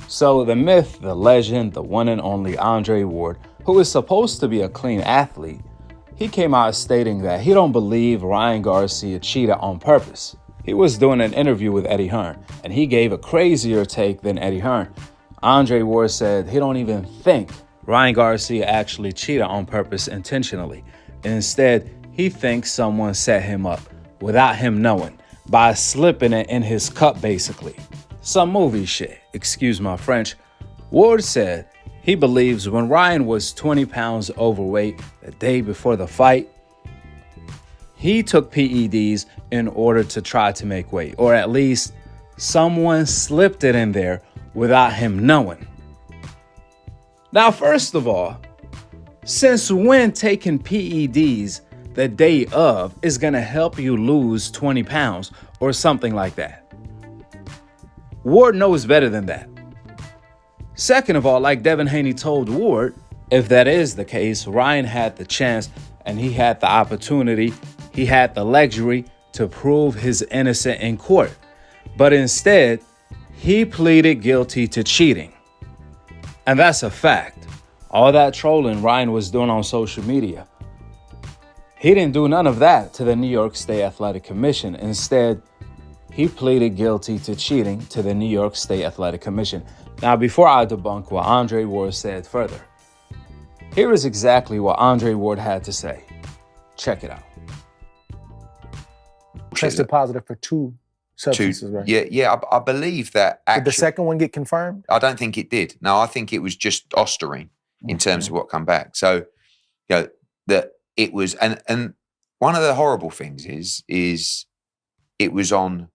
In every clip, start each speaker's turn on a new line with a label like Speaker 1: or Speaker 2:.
Speaker 1: So the myth, the legend, the one and only Andre Ward, who is supposed to be a clean athlete, he came out stating that he don't believe Ryan Garcia cheated on purpose. He was doing an interview with Eddie Hearn, and he gave a crazier take than Eddie Hearn. Andre Ward said he don't even think Ryan Garcia actually cheated on purpose intentionally. Instead, he thinks someone set him up without him knowing by slipping it in his cup, basically. Some movie shit, excuse my French. Ward said he believes when Ryan was 20 pounds overweight the day before the fight, he took PEDs in order to try to make weight, or at least someone slipped it in there without him knowing. Now, first of all, since when taking PEDs the day of is gonna help you lose 20 pounds or something like that? Ward knows better than that. Second of all, like Devin Haney told Ward, if that is the case, Ryan had the chance and he had the opportunity, he had the luxury to prove his innocence in court. But instead, he pleaded guilty to cheating. And that's a fact. All that trolling Ryan was doing on social media, he didn't do none of that to the New York State Athletic Commission. Instead, he pleaded guilty to cheating to the New York State Athletic Commission. Now, before I debunk what Andre Ward said further, here is exactly what Andre Ward had to say. Check it out.
Speaker 2: Tested positive for two substances, right?
Speaker 3: Yeah, I believe that.
Speaker 2: Did the second one get confirmed?
Speaker 3: I don't think it did. No, I think it was just Ostarine in terms of what come back. So, you know, that it was, and one of the horrible things is it was on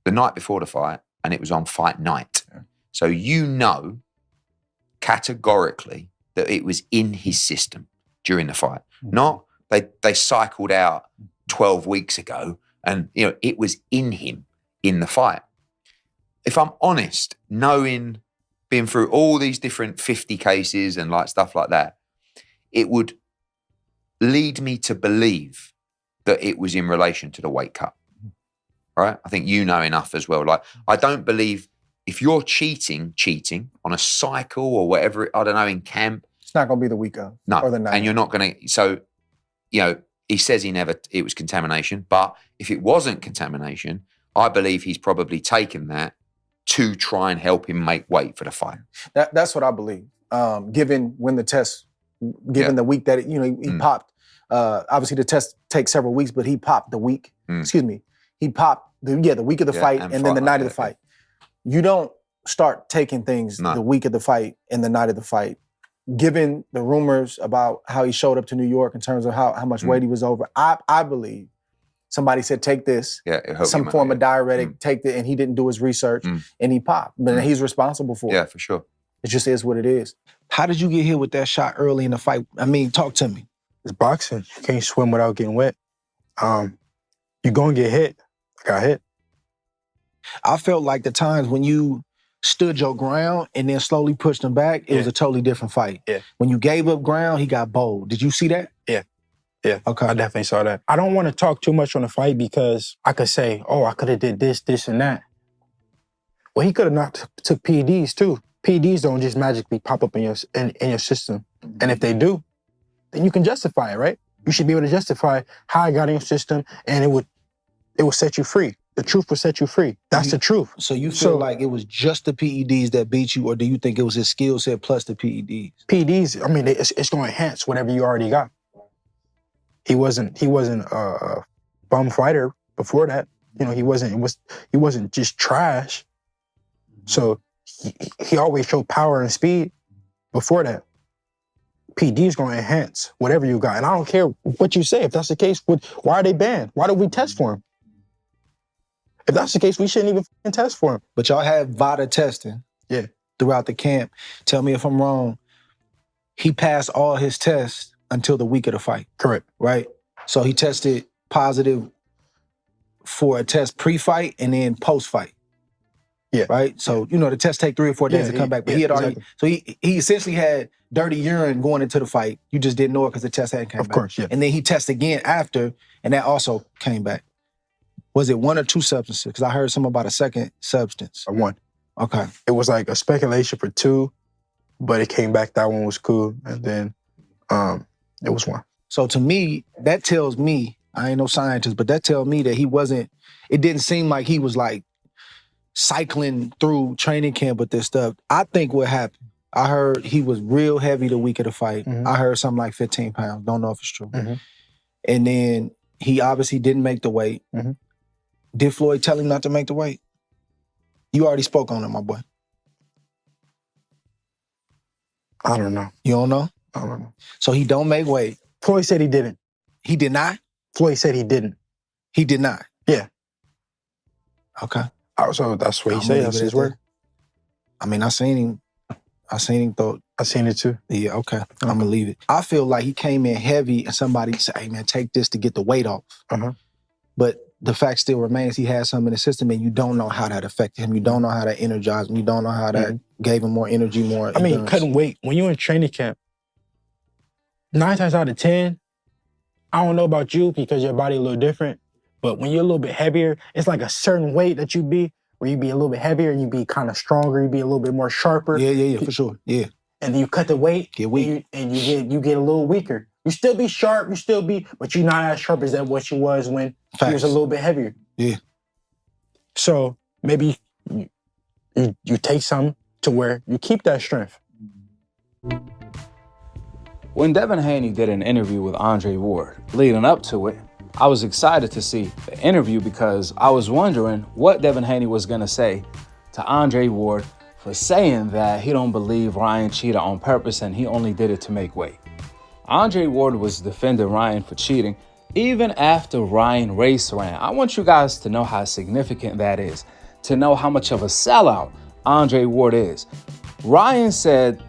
Speaker 3: the night before the fight and it was on fight night. Yeah. So you know categorically that it was in his system during the fight. Not they cycled out 12 weeks ago and you know it was in him in the fight. If I'm honest, knowing, being through all these different 50 cases and like stuff like that, it would lead me to believe that it was in relation to the weight cut. Right? I think you know enough as well. Like, I don't believe if you're cheating on a cycle or whatever, I don't know, in camp.
Speaker 2: It's not going to be the week of.
Speaker 3: No.
Speaker 2: Or the night.
Speaker 3: And you're not going to, so, you know, he says it was contamination, but if it wasn't contamination, I believe he's probably taken that to try and help him make weight for the fight.
Speaker 2: That's what I believe. Given when the test, the week that, he popped, obviously the test takes several weeks, but he popped the week, he popped the week of the fight and then the night of the fight. You don't start taking things the week of the fight and the night of the fight. Given the rumors about how he showed up to New York in terms of how much weight he was over, I believe somebody said, take this, some form of diuretic, take it, and he didn't do his research and he popped. But he's responsible for it.
Speaker 3: Yeah, for sure.
Speaker 2: It just is what it is.
Speaker 4: How did you get hit with that shot early in the fight? I mean, talk to me.
Speaker 5: It's boxing. You can't swim without getting wet. You're going to get hit. I got hit.
Speaker 4: I felt like the times when you stood your ground and then slowly pushed him back, it was a totally different fight. Yeah. When you gave up ground, he got bold. Did you see that?
Speaker 5: Yeah. Okay. I definitely saw that. I don't want to talk too much on the fight because I could say, I could have did this, and that. Well, he could have not took PEDs too. PEDs don't just magically pop up in your system. And if they do, then you can justify it, right? You should be able to justify how it got in your system and it would set you free. The truth will set you free. That's the truth.
Speaker 4: So you feel like it was just the PEDs that beat you, or do you think it was his skill set plus the PEDs?
Speaker 5: PEDs, I mean, it's going to enhance whatever you already got. He wasn't a bum fighter before that. He wasn't just trash. So he always showed power and speed before that. PD is going to enhance whatever you got. And I don't care what you say. If that's the case, why are they banned? Why don't we test for him? If that's the case, we shouldn't even test for him.
Speaker 4: But y'all had VADA testing throughout the camp. Tell me if I'm wrong. He passed all his tests until the week of the fight.
Speaker 5: Correct.
Speaker 4: Right? So he tested positive for a test pre-fight and then post-fight.
Speaker 5: Yeah.
Speaker 4: Right? So, the test take 3 or 4 days to come back. But he had already... Exactly. So he essentially had dirty urine going into the fight. You just didn't know it because the test hadn't come back.
Speaker 5: Of course, yeah.
Speaker 4: And then he tested again after, and that also came back. Was it 1 or 2 substances? Because I heard something about a second substance.
Speaker 5: One.
Speaker 2: Okay.
Speaker 5: It was like a speculation for 2, but it came back that one was cool, and then it was 1.
Speaker 2: So to me, that tells me, I ain't no scientist, but that tells me that he wasn't, it didn't seem like he was like cycling through training camp with this stuff. I think what happened, I heard he was real heavy the week of the fight.
Speaker 5: Mhm.
Speaker 2: I heard something like 15 pounds. Don't know if it's true.
Speaker 5: Mhm.
Speaker 2: And then he obviously didn't make the weight.
Speaker 5: Mhm.
Speaker 2: Did Floyd tell him not to make the weight? You already spoke on it, my boy.
Speaker 5: I don't know.
Speaker 2: You don't know?
Speaker 5: I don't know.
Speaker 2: So he don't make weight.
Speaker 5: Floyd said he didn't.
Speaker 2: He did not?
Speaker 5: Floyd said he didn't.
Speaker 2: He did not?
Speaker 5: Yeah.
Speaker 2: Okay.
Speaker 5: So that's what he
Speaker 2: I'ma
Speaker 5: said.
Speaker 2: leave
Speaker 5: That's
Speaker 2: it
Speaker 5: his
Speaker 2: at
Speaker 5: word.
Speaker 2: that. I mean, I seen him throw.
Speaker 5: I seen it too.
Speaker 2: Yeah, okay. I'm gonna leave it. I feel like he came in heavy and somebody said, hey man, take this to get the weight off.
Speaker 5: Uh-huh.
Speaker 2: But the fact still remains he had something in the system and you don't know how that affected him. You don't know how that energized him. You don't know how that gave him more energy, more
Speaker 5: I mean,
Speaker 2: endurance.
Speaker 5: cutting weight. When you're in training camp, 9 times out of 10, I don't know about you because your body a little different, but when you're a little bit heavier, it's like a certain weight that you be, where you be a little bit heavier and you be kind of stronger, you be a little bit more sharper.
Speaker 2: Yeah, for sure. Yeah.
Speaker 5: And then you cut the weight,
Speaker 2: Get weak.
Speaker 5: and you get a little weaker. You still be sharp, but you're not as sharp as that what you was when you was a little bit heavier.
Speaker 2: Yeah.
Speaker 5: So maybe you take some to where you keep that strength.
Speaker 1: When Devin Haney did an interview with Andre Ward, leading up to it, I was excited to see the interview because I was wondering what Devin Haney was going to say to Andre Ward for saying that he don't believe Ryan cheated on purpose and he only did it to make weight. Andre Ward was defending Ryan for cheating even after Ryan race ran. I want you guys to know how significant that is, to know how much of a sellout Andre Ward is. Ryan said,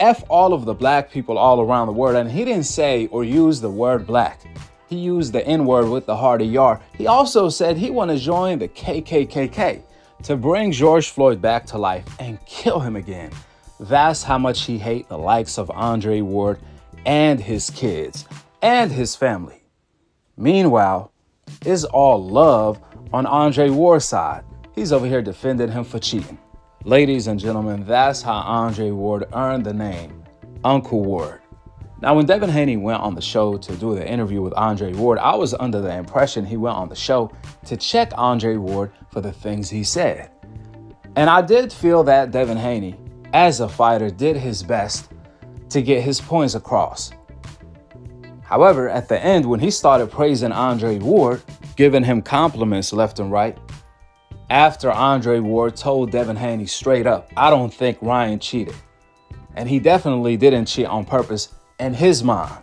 Speaker 1: F all of the black people all around the world, and he didn't say or use the word black. He used the N-word with the heart ER. He also said he want to join the KKK to bring George Floyd back to life and kill him again. That's how much he hates the likes of Andre Ward and his kids and his family. Meanwhile, it's all love on Andre Ward's side. He's over here defending him for cheating. Ladies and gentlemen, that's how Andre Ward earned the name Uncle Ward. Now, when Devin Haney went on the show to do the interview with Andre Ward, I was under the impression he went on the show to check Andre Ward for the things he said. And I did feel that Devin Haney, as a fighter, did his best to get his points across. However, at the end, when he started praising Andre Ward, giving him compliments left and right, after Andre Ward told Devin Haney straight up, I don't think Ryan cheated. And he definitely didn't cheat on purpose in his mind.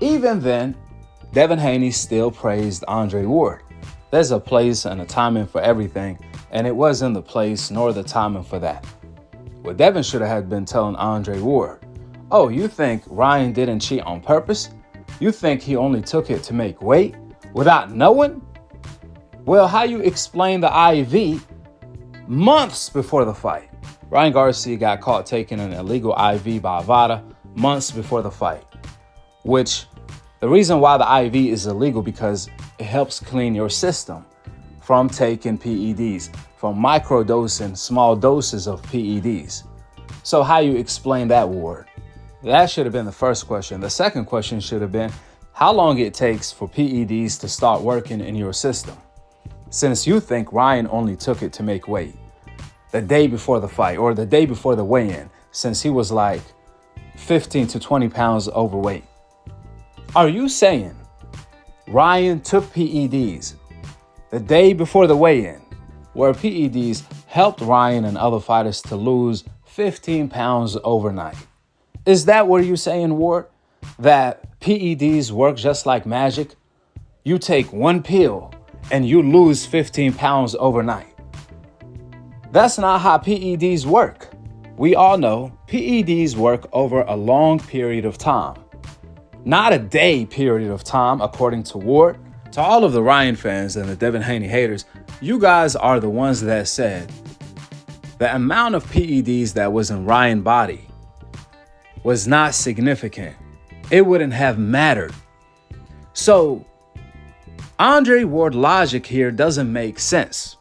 Speaker 1: Even then, Devin Haney still praised Andre Ward. There's a place and a timing for everything, and it wasn't the place nor the timing for that. What Devin should have been telling Andre Ward, oh, you think Ryan didn't cheat on purpose? You think he only took it to make weight without knowing? Well, how you explain the IV months before the fight? Ryan Garcia got caught taking an illegal IV by Avada months before the fight, which the reason why the IV is illegal because it helps clean your system from taking PEDs, from microdosing small doses of PEDs. So how you explain that, Ward? That should have been the first question. The second question should have been how long it takes for PEDs to start working in your system. Since you think Ryan only took it to make weight the day before the fight or the day before the weigh-in, since he was like 15 to 20 pounds overweight. Are you saying Ryan took PEDs the day before the weigh-in, where PEDs helped Ryan and other fighters to lose 15 pounds overnight? Is that what you're saying, Ward? That PEDs work just like magic? You take one pill and you lose 15 pounds overnight. That's not how PEDs work. We all know PEDs work over a long period of time. Not a day period of time, according to Ward. To all of the Ryan fans and the Devin Haney haters, you guys are the ones that said the amount of PEDs that was in Ryan's body was not significant. It wouldn't have mattered. So, Andre Ward logic here doesn't make sense.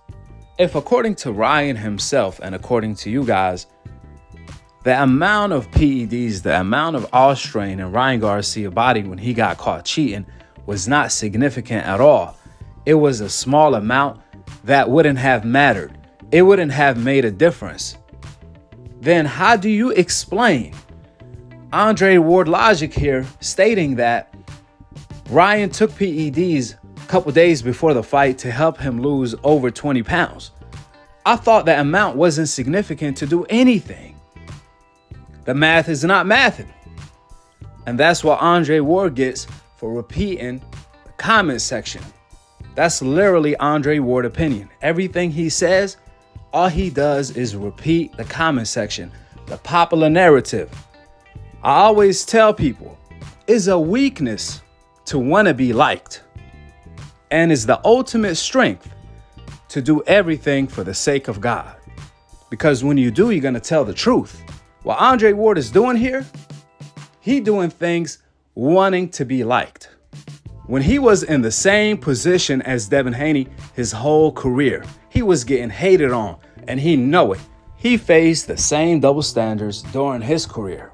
Speaker 1: If according to Ryan himself and according to you guys, the amount of PEDs, the amount of all-strain in Ryan Garcia's body when he got caught cheating was not significant at all. It was a small amount that wouldn't have mattered. It wouldn't have made a difference. Then how do you explain Andre Ward logic here stating that Ryan took PEDs a couple days before the fight to help him lose over 20 pounds? I thought that amount wasn't significant to do anything. The math is not mathing. And that's what Andre Ward gets for repeating the comment section. That's literally Andre Ward's opinion. Everything he says, all he does is repeat the comment section, the popular narrative. I always tell people, it's a weakness to want to be liked. And it's the ultimate strength to do everything for the sake of God. Because when you do, you're going to tell the truth. What Andre Ward is doing here, he doing things wanting to be liked. When he was in the same position as Devin Haney his whole career, he was getting hated on, and he know it. He faced the same double standards during his career.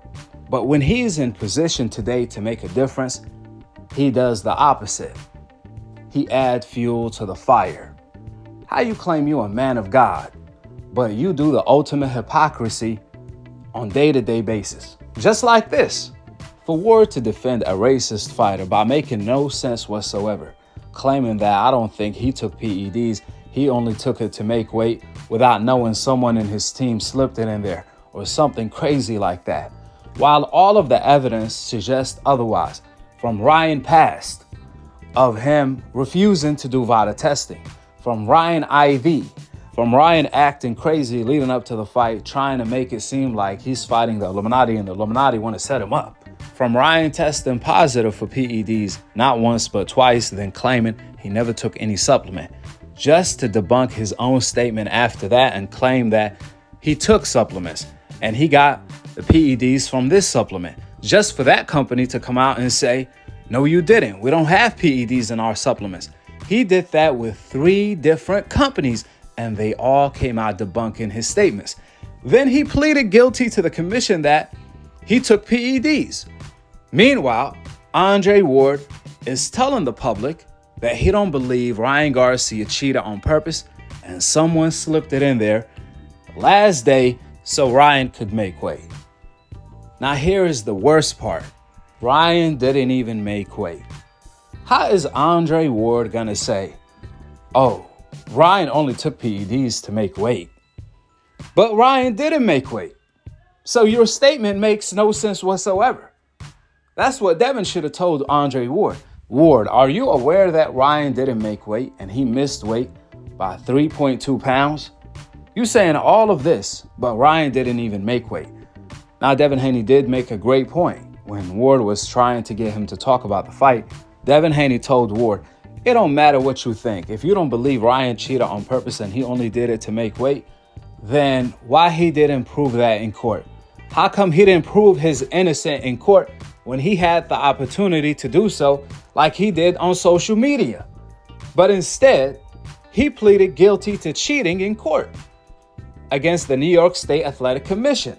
Speaker 1: But when he's in position today to make a difference, he does the opposite. He adds fuel to the fire. How you claim you a man of God, but you do the ultimate hypocrisy on day-to-day basis? Just like this. For Ward to defend a racist fighter by making no sense whatsoever, claiming that I don't think he took PEDs, he only took it to make weight without knowing someone in his team slipped it in there or something crazy like that. While all of the evidence suggests otherwise, from Ryan past of him refusing to do VADA testing, from Ryan IV, from Ryan acting crazy leading up to the fight, trying to make it seem like he's fighting the Illuminati and the Illuminati want to set him up. From Ryan testing positive for PEDs, not once but twice, then claiming he never took any supplement, just to debunk his own statement after that and claim that he took supplements and he got the PEDs from this supplement, just for that company to come out and say, no, you didn't. We don't have PEDs in our supplements. He did that with 3 different companies, and they all came out debunking his statements. Then he pleaded guilty to the commission that he took PEDs. Meanwhile, Andre Ward is telling the public that he don't believe Ryan Garcia cheated on purpose and someone slipped it in there last day so Ryan could make weight. Now here is the worst part. Ryan didn't even make weight. How is Andre Ward gonna say, oh, Ryan only took PEDs to make weight? But Ryan didn't make weight. So your statement makes no sense whatsoever. That's what Devin should have told Andre Ward. Ward, are you aware that Ryan didn't make weight and he missed weight by 3.2 pounds? You saying all of this, but Ryan didn't even make weight. Now, Devin Haney did make a great point. When Ward was trying to get him to talk about the fight, Devin Haney told Ward, it don't matter what you think. If you don't believe Ryan cheated on purpose and he only did it to make weight, then why he didn't prove that in court? How come he didn't prove his innocence in court when he had the opportunity to do so like he did on social media? But instead, he pleaded guilty to cheating in court against the New York State Athletic Commission.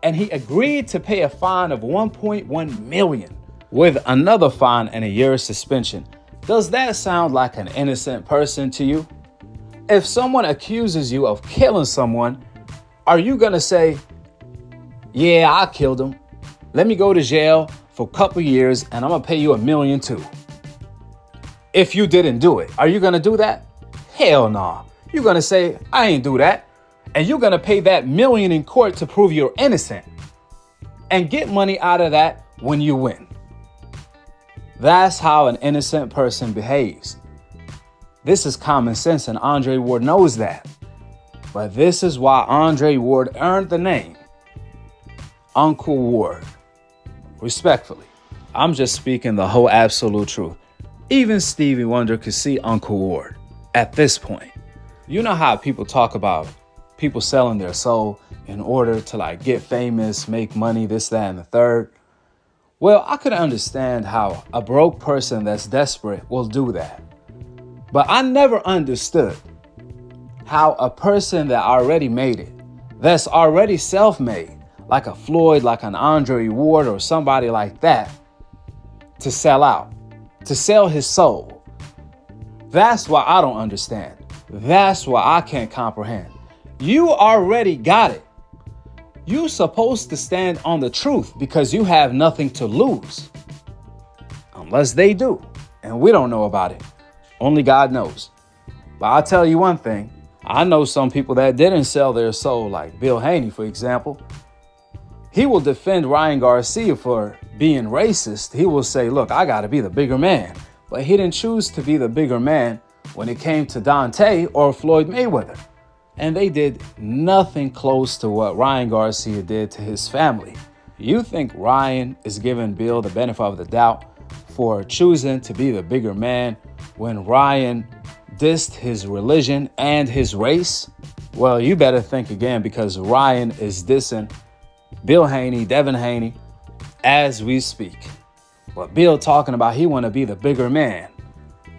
Speaker 1: And he agreed to pay a fine of $1.1 million with another fine and a year's suspension. Does that sound like an innocent person to you? If someone accuses you of killing someone, are you gonna say, yeah, I killed him. Let me go to jail for a couple years and I'm gonna pay you $1 million too. If you didn't do it, are you gonna do that? Hell no. You're gonna say, I ain't do that. And you're gonna pay that $1 million in court to prove you're innocent and get money out of that when you win. That's how an innocent person behaves. This is common sense and Andre Ward knows that. But this is why Andre Ward earned the name Uncle Ward. Respectfully, I'm just speaking the whole absolute truth. Even Stevie Wonder could see Uncle Ward at this point. You know how people talk about people selling their soul in order to get famous, make money, this, that, and the third. Well, I could understand how a broke person that's desperate will do that. But I never understood how a person that already made it, that's already self-made, like a Floyd, like an Andre Ward or somebody like that, to sell out, to sell his soul. That's why I don't understand. That's why I can't comprehend. You already got it. You're supposed to stand on the truth because you have nothing to lose. Unless they do. And we don't know about it. Only God knows. But I'll tell you one thing. I know some people that didn't sell their soul, like Bill Haney, for example. He will defend Ryan Garcia for being racist. He will say, look, I got to be the bigger man. But he didn't choose to be the bigger man when it came to Dante or Floyd Mayweather. And they did nothing close to what Ryan Garcia did to his family. You think Ryan is giving Bill the benefit of the doubt for choosing to be the bigger man when Ryan dissed his religion and his race? Well, you better think again, because Ryan is dissing Bill Haney, Devin Haney, as we speak. But Bill talking about he want to be the bigger man.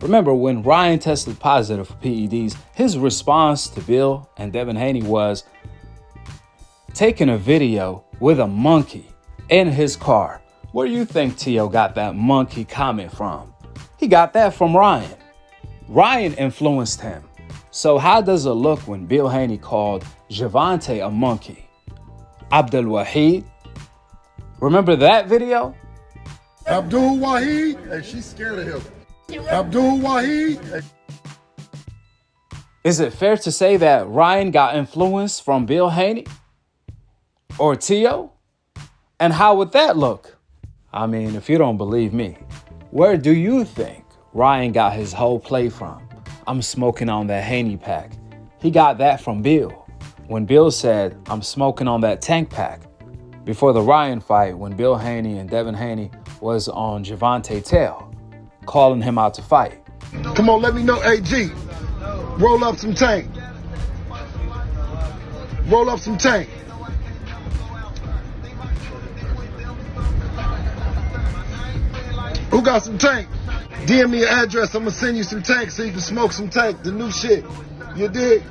Speaker 1: Remember, when Ryan tested positive for PEDs, his response to Bill and Devin Haney was taking a video with a monkey in his car. Where do you think T.O. got that monkey comment from? He got that from Ryan. Ryan influenced him. So how does it look when Bill Haney called Javante a monkey? Abdul Wahid? Remember that video?
Speaker 6: Abdul Wahid, and she's scared of him. Abdul Wahid.
Speaker 1: Is it fair to say that Ryan got influence from Bill Haney or T.O.? And how would that look? I mean, if you don't believe me, where do you think Ryan got his whole play from? I'm smoking on that Haney pack. He got that from Bill. When Bill said, I'm smoking on that tank pack. Before the Ryan fight, when Bill Haney and Devin Haney was on Javante's tail, calling him out to fight.
Speaker 6: Come on, let me know, AG. Roll up some tank. Roll up some tank. Who got some tank? DM me your address. I'm gonna send you some tank so you can smoke some tank. The new shit. You dig?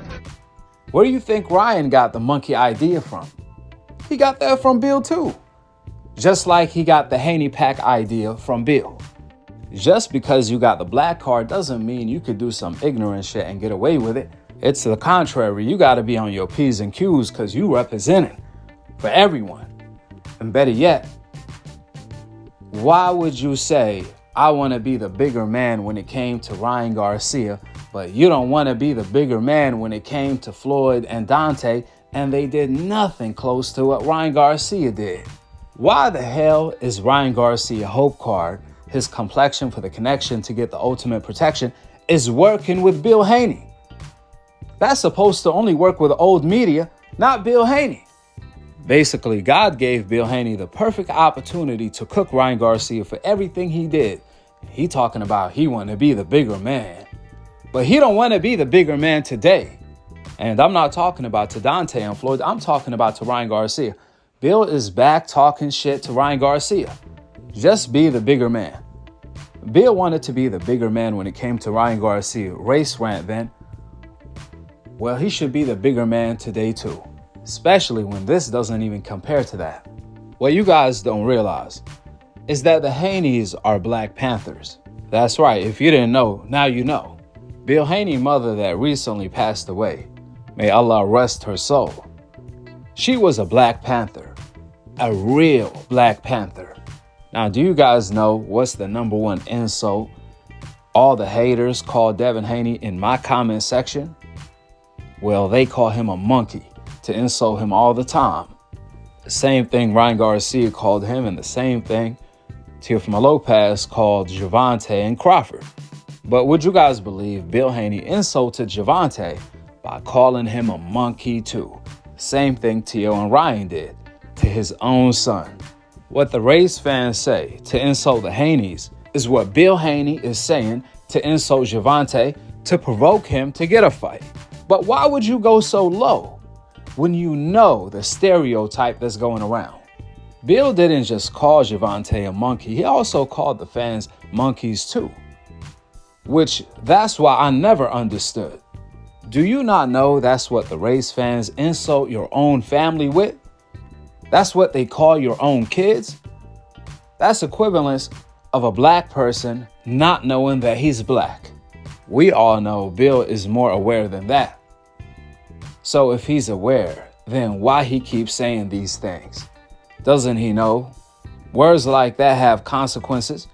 Speaker 1: Where do you think Ryan got the monkey idea from? He got that from Bill too. Just like he got the Haney pack idea from Bill. Just because you got the black card doesn't mean you could do some ignorant shit and get away with it. It's the contrary. You got to be on your P's and Q's because you representing for everyone. And better yet, why would you say, I want to be the bigger man when it came to Ryan Garcia, but you don't want to be the bigger man when it came to Floyd and Dante, and they did nothing close to what Ryan Garcia did? Why the hell is Ryan Garcia hope card, his complexion for the connection to get the ultimate protection, is working with Bill Haney? That's supposed to only work with old media, not Bill Haney. Basically, God gave Bill Haney the perfect opportunity to cook Ryan Garcia for everything he did. He talking about he want to be the bigger man. But he don't want to be the bigger man today. And I'm not talking about to Dante and Floyd. I'm talking about to Ryan Garcia. Bill is back talking shit to Ryan Garcia. Just be the bigger man. Bill wanted to be the bigger man when it came to Ryan Garcia race rant then. Well, he should be the bigger man today too. Especially when this doesn't even compare to that. What you guys don't realize is that the Haneys are Black Panthers. That's right, if you didn't know, now you know. Bill Haney's mother that recently passed away, may Allah rest her soul, she was a Black Panther, a real Black Panther. Now, do you guys know what's the number one insult all the haters call Devin Haney in my comment section? Well, they call him a monkey to insult him all the time. The same thing Ryan Garcia called him, and the same thing Teofimo Lopez called Javante and Crawford. But would you guys believe Bill Haney insulted Javante by calling him a monkey too? Same thing Tio and Ryan did to his own son. What the race fans say to insult the Haneys is what Bill Haney is saying to insult Javante to provoke him to get a fight. But why would you go so low when you know the stereotype that's going around? Bill didn't just call Javante a monkey, he also called the fans monkeys too. Which, that's why I never understood. Do you not know that's what the race fans insult your own family with? That's what they call your own kids? That's equivalence of a black person not knowing that he's black. We all know Bill is more aware than that. So if he's aware, then why he keeps saying these things? Doesn't he know? Words like that have consequences.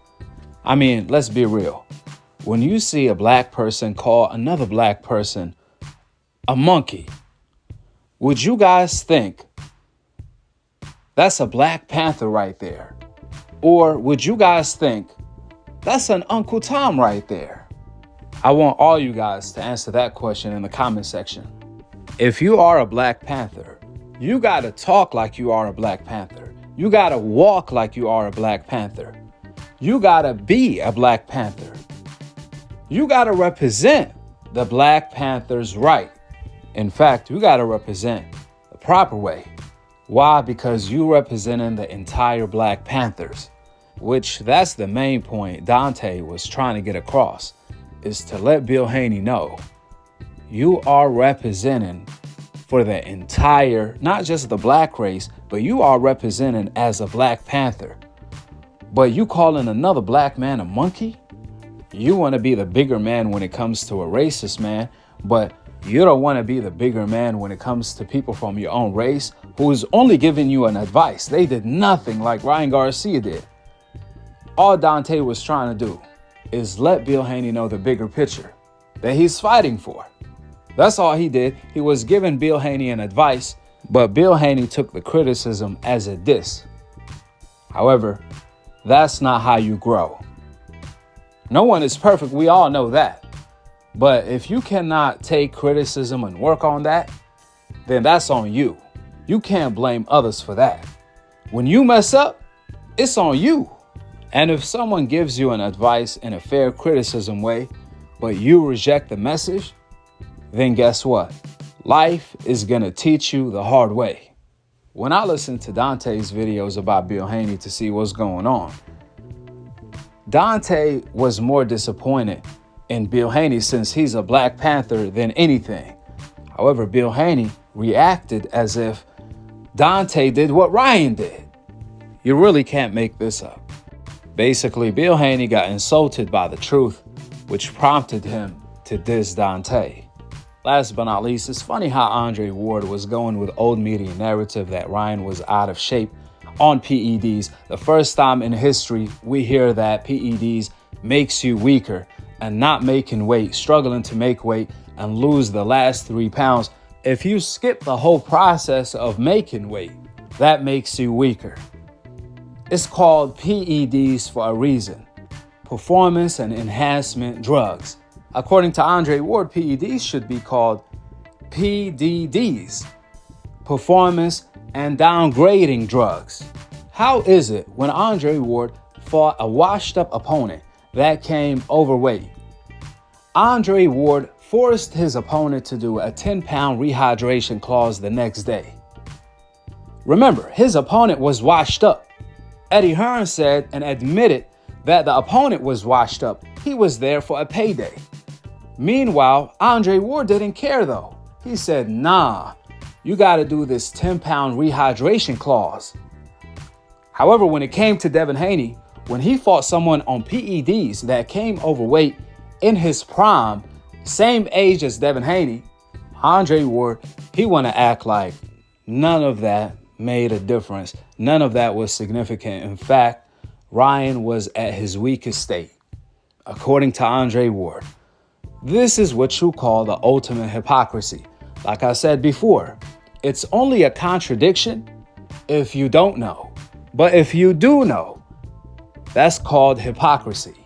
Speaker 1: I mean, let's be real. When you see a black person call another black person a monkey, would you guys think that's a Black Panther right there? Or would you guys think that's an Uncle Tom right there? I want all you guys to answer that question in the comment section. If you are a Black Panther, you gotta talk like you are a Black Panther. You gotta walk like you are a Black Panther. You gotta be a Black Panther. You gotta represent the Black Panther's right. In fact, you gotta represent the proper way. Why? Because you representing the entire Black Panthers, which that's the main point Dante was trying to get across, is to let Bill Haney know you are representing for the entire, not just the black race, but you are representing as a Black Panther. But you calling another black man a monkey? You want to be the bigger man when it comes to a racist man, but you don't want to be the bigger man when it comes to people from your own race who is only giving you an advice. They did nothing like Ryan Garcia did. All Dante was trying to do is let Bill Haney know the bigger picture that he's fighting for. That's all he did. He was giving Bill Haney an advice, but Bill Haney took the criticism as a diss. However, that's not how you grow. No one is perfect. We all know that. But if you cannot take criticism and work on that, then that's on you. You can't blame others for that. When you mess up, it's on you. And if someone gives you an advice in a fair criticism way, but you reject the message, then guess what? Life is going to teach you the hard way. When I listened to Dante's videos about Bill Haney to see what's going on, Dante was more disappointed in Bill Haney since he's a Black Panther than anything. However, Bill Haney reacted as if Dante did what Ryan did. You really can't make this up. Basically, Bill Haney got insulted by the truth, which prompted him to diss Dante. Last but not least, it's funny how Andre Ward was going with old media narrative that Ryan was out of shape on PEDs. The first time in history we hear that PEDs makes you weaker, and not making weight, struggling to make weight and lose the last 3 pounds. If you skip the whole process of making weight, that makes you weaker. It's called PEDs for a reason. Performance and enhancement drugs. According to Andre Ward, PEDs should be called PDDs. Performance and downgrading drugs. How is it when Andre Ward fought a washed up opponent that came overweight? Andre Ward forced his opponent to do a 10-pound rehydration clause the next day. Remember, his opponent was washed up. Eddie Hearn said and admitted that the opponent was washed up. He was there for a payday. Meanwhile, Andre Ward didn't care though. He said, nah, you gotta do this 10-pound rehydration clause. However, when it came to Devin Haney, when he fought someone on PEDs that came overweight in his prime, same age as Devin Haney, Andre Ward, he want to act like none of that made a difference. None of that was significant. In fact, Ryan was at his weakest state. According to Andre Ward, this is what you call the ultimate hypocrisy. Like I said before, it's only a contradiction if you don't know. But if you do know, that's called hypocrisy.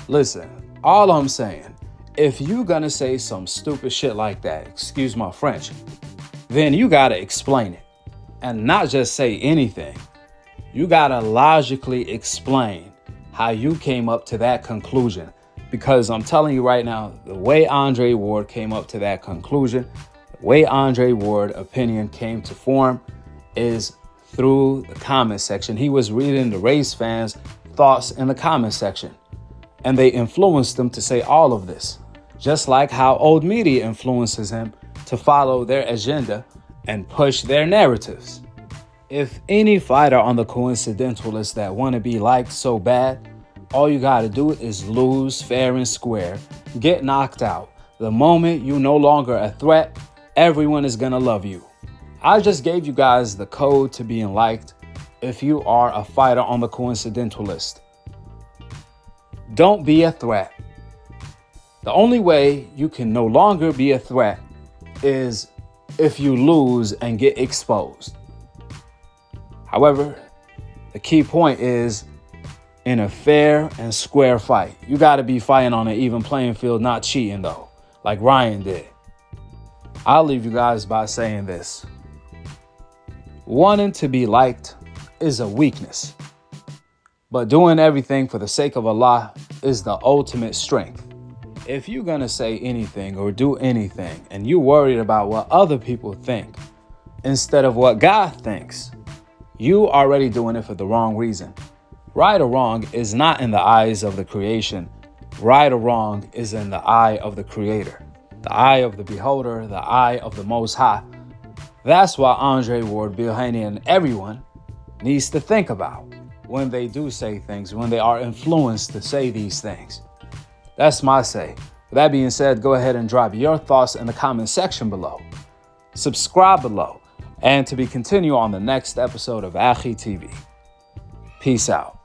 Speaker 1: Listen, all I'm saying, if you gonna say some stupid shit like that, excuse my French, then you gotta explain it. And not just say anything. You gotta logically explain how you came up to that conclusion. Because I'm telling you right now, the way Andre Ward came up to that conclusion, the way Andre Ward opinion came to form is through the comment section. He was reading the race fans' thoughts in the comment section. And they influenced him to say all of this. just like how old media influences him to follow their agenda and push their narratives. If any fighter on the coincidental list that want to be liked so bad, all you gotta do is lose fair and square, get knocked out. The moment you no longer a threat, everyone is gonna love you. I just gave you guys the code to being liked if you are a fighter on the coincidental list. Don't be a threat. The only way you can no longer be a threat is if you lose and get exposed. However, the key point is, in a fair and square fight, you gotta be fighting on an even playing field, not cheating though, like Ryan did. I'll leave you guys by saying this. Wanting to be liked is a weakness, but doing everything for the sake of Allah is the ultimate strength. If you're gonna say anything or do anything and you're worried about what other people think instead of what God thinks, you already doing it for the wrong reason. Right or wrong is not in the eyes of the creation. Right or wrong is in the eye of the Creator, the eye of the beholder, the eye of the Most High. That's why Andre, Ward, Bill Haney, and everyone needs to think about when they do say things, when they are influenced to say these things. That's my say. With that being said, go ahead and drop your thoughts in the comment section below. Subscribe below, and to be continued on the next episode of Akhi TV. Peace out.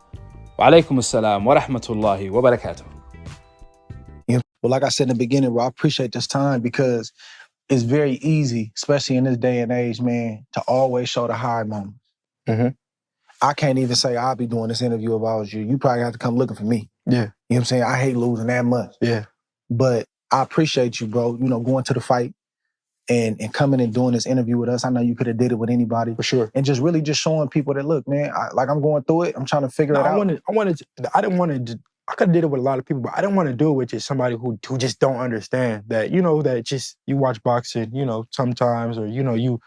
Speaker 1: Wa alaikum assalam wa rahmatullahi wa barakatuh.
Speaker 4: Well, like I said in the beginning, bro, I appreciate this time because it's very easy, especially in this day and age, man, to always show the high moments.
Speaker 5: Mm-hmm.
Speaker 4: I can't even say I'll be doing this interview if I was you. You probably have to come looking for me.
Speaker 5: Yeah.
Speaker 4: You know what I'm saying? I hate losing that much.
Speaker 5: Yeah.
Speaker 4: But I appreciate you, bro, going to the fight and coming and doing this interview with us. I know you could have did it with anybody.
Speaker 5: For sure.
Speaker 4: And just really just showing people that, look, man, I'm going through it. I'm trying to figure it out.
Speaker 5: I could have did it with a lot of people, but I didn't want to do it with just somebody who just don't understand that, that just you watch boxing, sometimes, or, you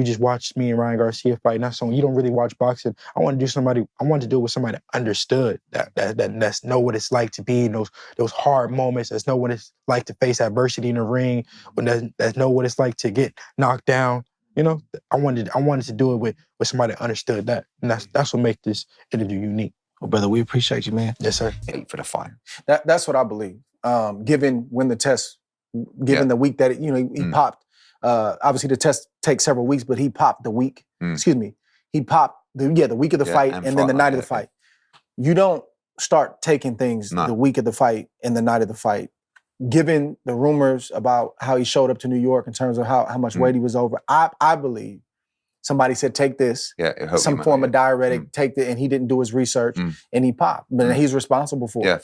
Speaker 5: just watch me and Ryan Garcia fight, not someone you don't really watch boxing. I want to do it with somebody that understood that's know what it's like to be in those hard moments, that's know what it's like to face adversity in the ring, that know what it's like to get knocked down. I wanted to do it with somebody that understood that. And that's what makes this interview unique.
Speaker 4: Well, brother, we appreciate you, man.
Speaker 5: Yes, sir.
Speaker 3: For the fight.
Speaker 2: That's what I believe. Given when the test, given the week that he popped. Obviously, the test takes several weeks, but he popped the week. He popped the week of the fight and then the night of the fight. You don't start taking things the week of the fight and the night of the fight. Given the rumors about how he showed up to New York in terms of how much weight he was over, I believe somebody said, take this, some form of diuretic, take it, and he didn't do his research, and he popped. But he's responsible for it.